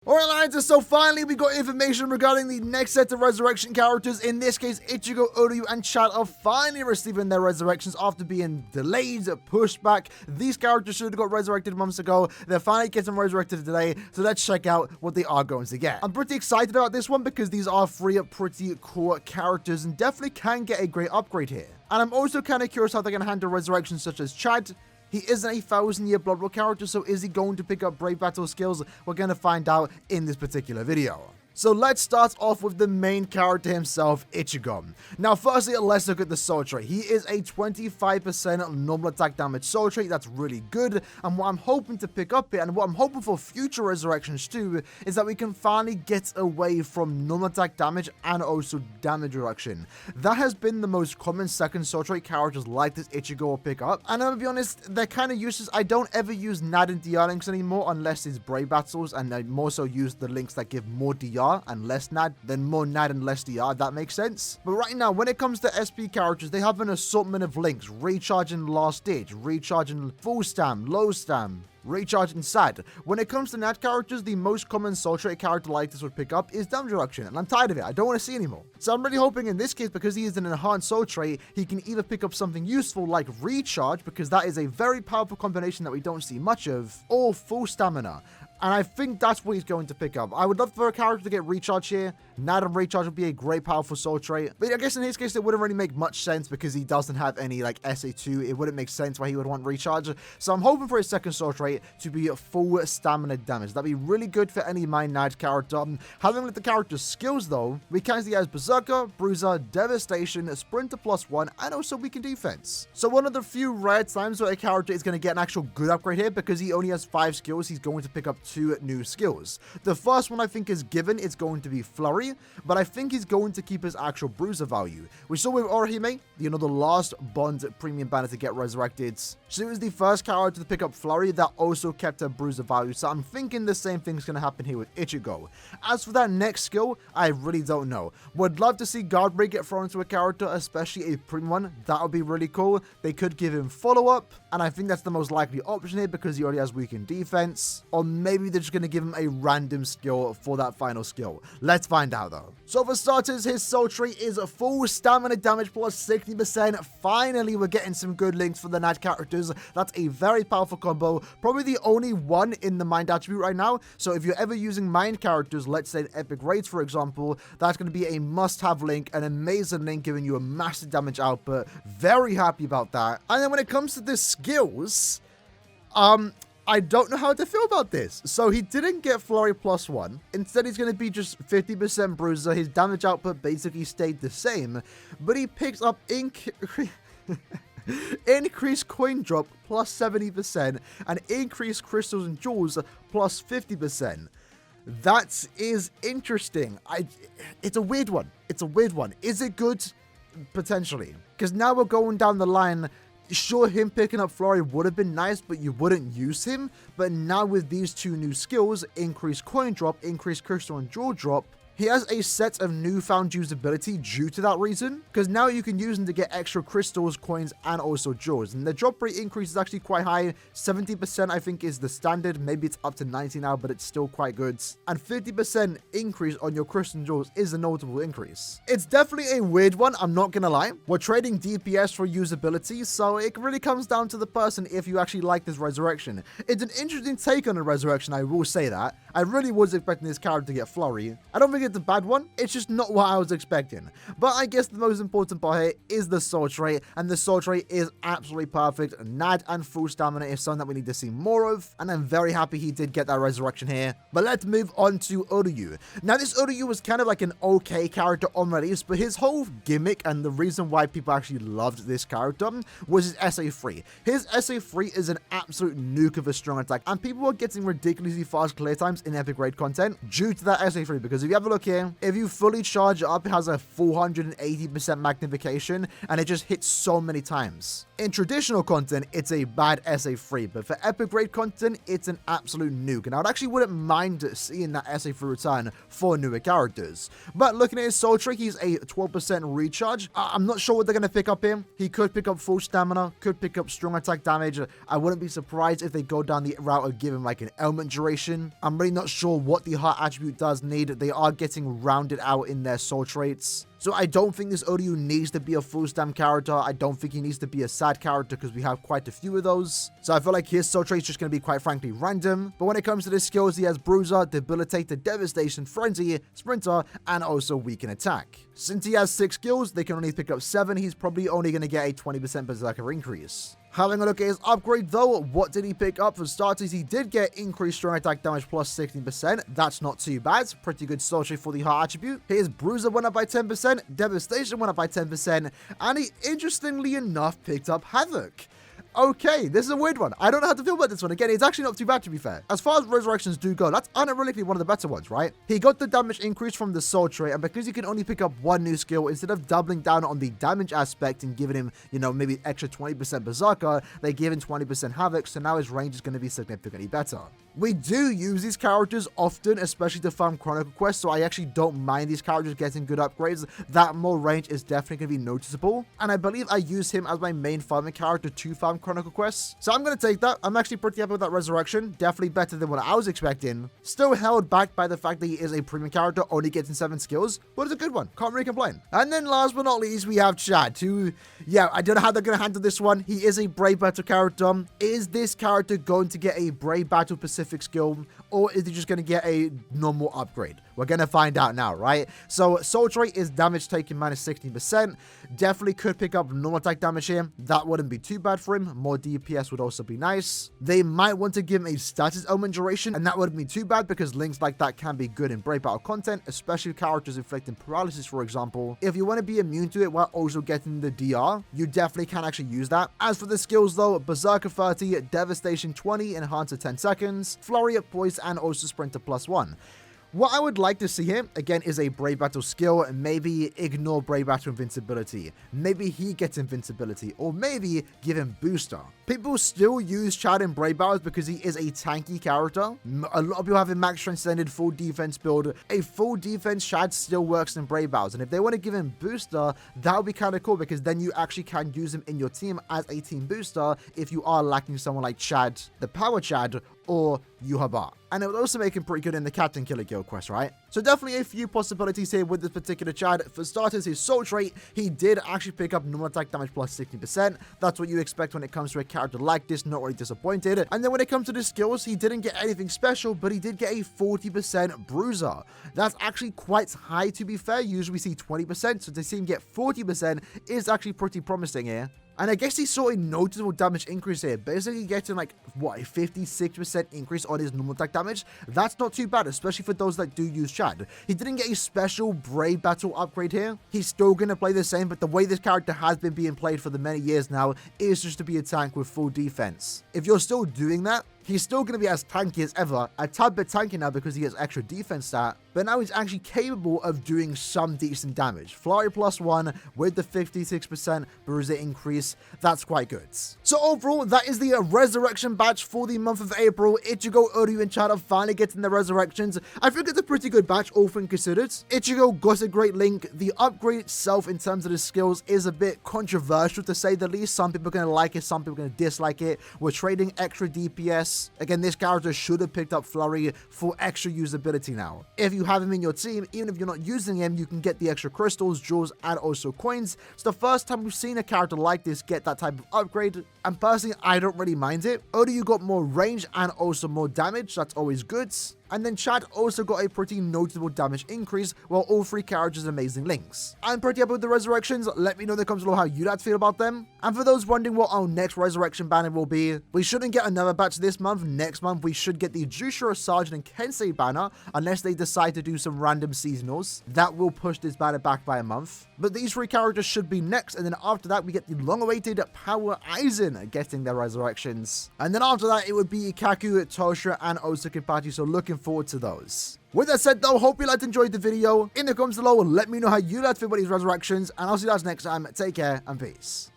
Alright lads, so finally we got information regarding the next set of resurrection characters. In this case, ICHIGO, URYU, and Chad are finally receiving their resurrections after being delayed, pushed back. These characters should have got resurrected months ago. They're finally getting resurrected today, so let's check out what they are going to get. I'm pretty excited about this one because these are three pretty core characters and definitely can get a great upgrade here. And I'm also kind of curious how they're going to handle resurrections such as Chad. He isn't a 1000-year Blood War character, so is he going to pick up Brave Battle skills? We're going to find out in this particular video. So let's start off with the main character himself, ICHIGO. Now firstly, let's look at the soul trait. He is a 25% normal attack damage soul trait. That's really good. And what I'm hoping to pick up here, and what I'm hoping for future resurrections too, is that we can finally get away from normal attack damage and also damage reduction. That has been the most common second soul trait characters like this ICHIGO will pick up. And I'm gonna be honest, they're kind of useless. I don't ever use NAD and DR links anymore unless it's Brave Battles, and I more so use the links that give more DR and less NAD, then more NAD and less DR. That makes sense. But right now, when it comes to SP characters, they have an assortment of links: recharging last ditch, recharging full stam, low stam, recharging sad. When it comes to NAD characters, the most common soul trait character like this would pick up is damage reduction, and I'm tired of it. I don't want to see anymore. So I'm really hoping in this case, because he is an enhanced soul trait, he can either pick up something useful like recharge, because that is a very powerful combination that we don't see much of, or full stamina. And I think that's what he's going to pick up. I would love for a character to get recharge here. NAD and recharge would be a great powerful soul trait. But I guess in his case, it wouldn't really make much sense because he doesn't have any like SA2. It wouldn't make sense why he would want recharge. So I'm hoping for his second soul trait to be full stamina damage. That'd be really good for any my NAD character. Having looked at the character's skills though, we can see he has Berserker, Bruiser, Devastation, Sprinter +1, and also weakened defense. So one of the few rare times where a character is going to get an actual good upgrade here, because he only has 5 skills, he's going to pick up 2 new skills. The first one I think is given, it's going to be Flurry, but I think he's going to keep his actual bruiser value. We saw with Aaroniero, the last Bond premium banner to get resurrected. She was the first character to pick up Flurry that also kept her bruiser value, so I'm thinking the same thing's going to happen here with ICHIGO. As for that next skill, I really don't know. Would love to see Guard Break get thrown into a character, especially a premium one. That would be really cool. They could give him follow-up, and I think that's the most likely option here because he already has weakened defense, or maybe they're just going to give him a random skill for that final skill. Let's find out though. So for starters, his soul trait is full stamina damage plus 60%. Finally, we're getting some good links for the NAD characters. That's a very powerful combo. Probably the only one in the Mind attribute right now. So if you're ever using Mind characters, let's say Epic Raids, for example, that's going to be a must-have link, an amazing link giving you a massive damage output. Very happy about that. And then when it comes to the skills, I don't know how to feel about this. So he didn't get Flurry +1. Instead, he's going to be just 50% Bruiser. His damage output basically stayed the same, but he picks up increased coin drop plus 70% and increased crystals and jewels plus 50%. That is interesting. It's a weird one. It's a weird one. Is it good? Potentially. Because now we're going down the line. Sure, him picking up Flurry would have been nice, but you wouldn't use him. But now with these 2 new skills, increased coin drop, increased crystal and jewel drop, he has a set of newfound usability due to that reason, because now you can use them to get extra crystals, coins, and also jewels. And the drop rate increase is actually quite high. 70% I think is the standard. Maybe it's up to 90 now, but it's still quite good. And 50% increase on your crystal and jewels is a notable increase. It's definitely a weird one, I'm not gonna lie. We're trading DPS for usability, so it really comes down to the person if you actually like this resurrection. It's an interesting take on a resurrection, I will say that. I really was expecting this character to get Flurry. I don't think it's a bad one, it's just not what I was expecting. But I guess the most important part here is the soul trait, and the soul trait is absolutely perfect. NAD and full stamina is something that we need to see more of, and I'm very happy he did get that resurrection here. But let's move on to URYU. Now this URYU was kind of like an okay character on release, but his whole gimmick and the reason why people actually loved this character was his SA3. His SA3 is an absolute nuke of a strong attack, and people were getting ridiculously fast clear times in Epic Raid content due to that SA3, because if you have a look here, if you fully charge it up, it has a 480% magnification, and it just hits so many times. In traditional content, it's a bad SA3, but for epic grade content, it's an absolute nuke, and I actually wouldn't mind seeing that SA3 return for newer characters. But looking at his soul trait, he's a 12% recharge. I'm not sure what they're going to pick up here. He could pick up full stamina, could pick up strong attack damage. I wouldn't be surprised if they go down the route of giving like an ailment duration. I'm really not sure what the heart attribute does need. They are getting rounded out in their soul traits. So I don't think this ODU needs to be a full stam character. I don't think he needs to be a sad character because we have quite a few of those. So I feel like his soul trait is just going to be quite frankly random. But when it comes to the skills, he has Bruiser, Debilitator, Devastation, Frenzy, Sprinter, and also Weaken Attack. Since he has 6 skills, they can only pick up 7. He's probably only going to get a 20% Berserker increase. Having a look at his upgrade though, what did he pick up? For starters, he did get increased strong attack damage plus 16%. That's not too bad. Pretty good soul trait for the heart attribute. His Bruiser went up by 10%, Devastation went up by 10%, and he interestingly enough picked up Havoc. Okay, this is a weird one. I don't know how to feel about this one. Again, it's actually not too bad, to be fair. As far as resurrections do go, that's unironically one of the better ones, right? He got the damage increase from the soul trait, and because he can only pick up 1 new skill, instead of doubling down on the damage aspect and giving him, you know, maybe extra 20% Berserker, they give him 20% Havoc, so now his range is going to be significantly better. We do use these characters often, especially to farm Chronicle quests, so I actually don't mind these characters getting good upgrades. That more range is definitely going to be noticeable, and I believe I use him as my main farming character to farm Chronicle quests, so I'm going to take that. I'm actually pretty happy with that resurrection. Definitely better than what I was expecting. Still held back by the fact that he is a premium character, only getting 7 skills, but it's a good one. Can't really complain. And then last but not least, we have Chad, who, yeah, I don't know how they're going to handle this one. He is a Brave Battle character. Is this character going to get a Brave Battle Pacific skill, or is he just going to get a normal upgrade? We're going to find out now, right? So soul trait is damage taken minus 16%. Definitely could pick up normal attack damage here. That wouldn't be too bad for him. More DPS would also be nice. They might want to give him a status ailment duration, and that wouldn't be too bad because links like that can be good in Brave Battle content, especially characters inflicting paralysis, for example. If you want to be immune to it while also getting the DR, you definitely can actually use that. As for the skills though, Berserker 30, Devastation 20, Enhancer 10 seconds, Flurry of Poise, and also Sprinter +1. What I would like to see here, again, is a Brave Battle skill, and maybe ignore Brave Battle invincibility. Maybe he gets invincibility, or maybe give him booster. People still use Chad in Brave Battles because he is a tanky character. A lot of people have him max transcended full defense build. A full defense Chad still works in Brave Battles, and if they want to give him booster, that would be kind of cool because then you actually can use him in your team as a team booster if you are lacking someone like Chad, the Power Chad, or Yuhabar. And it would also make him pretty good in the Captain Killer Guild quest, right? So definitely a few possibilities here with this particular Chad. For starters, his soul trait, he did actually pick up normal attack damage plus 16%. That's what you expect when it comes to a character like this, not really disappointed. And then when it comes to the skills, he didn't get anything special, but he did get a 40% bruiser. That's actually quite high, to be fair. Usually we see 20%, so to see him get 40% is actually pretty promising here. And I guess he saw a noticeable damage increase here, basically getting like, what, a 56% increase on his normal attack damage. That's not too bad, especially for those that do use Chad. He didn't get a special Brave Battle upgrade here. He's still going to play the same, but the way this character has been being played for the many years now is just to be a tank with full defense. If you're still doing that, he's still going to be as tanky as ever, a tad bit tanky now because he has extra defense stat, but now he's actually capable of doing some decent damage. Flurry +1 with the 56% bruiser increase, that's quite good. So overall, that is the resurrection batch for the month of April. Ichigo, URYU, and Chad are finally getting their resurrections. I think it's a pretty good batch, all things considered. Ichigo got a great link. The upgrade itself in terms of the skills is a bit controversial to say the least. Some people are going to like it, some people are going to dislike it. We're trading extra DPS. Again, this character should have picked up Flurry for extra usability now. If you have him in your team, even if you're not using him, you can get the extra crystals, jewels, and also coins. It's the first time we've seen a character like this get that type of upgrade, and personally, I don't really mind it. URYU got more range and also more damage. That's always good. And then Chad also got a pretty notable damage increase, while all 3 characters amazing links. I'm pretty happy with the resurrections. Let me know in the comments below how you feel about them. And for those wondering what our next resurrection banner will be, we shouldn't get another batch this month. Next month, we should get the Jushiro Sergeant and Kensei banner, unless they decide to do some random seasonals. That will push this banner back by a month. But these 3 characters should be next, and then after that, we get the long-awaited Power Aizen getting their resurrections. And then after that, it would be Ikaku, Toshira, and Osakipachi, so looking forward to those. With that said though, hope you liked and enjoyed the video. In the comments below, let me know how you feel about these resurrections, and I'll see you guys next time. Take care and peace.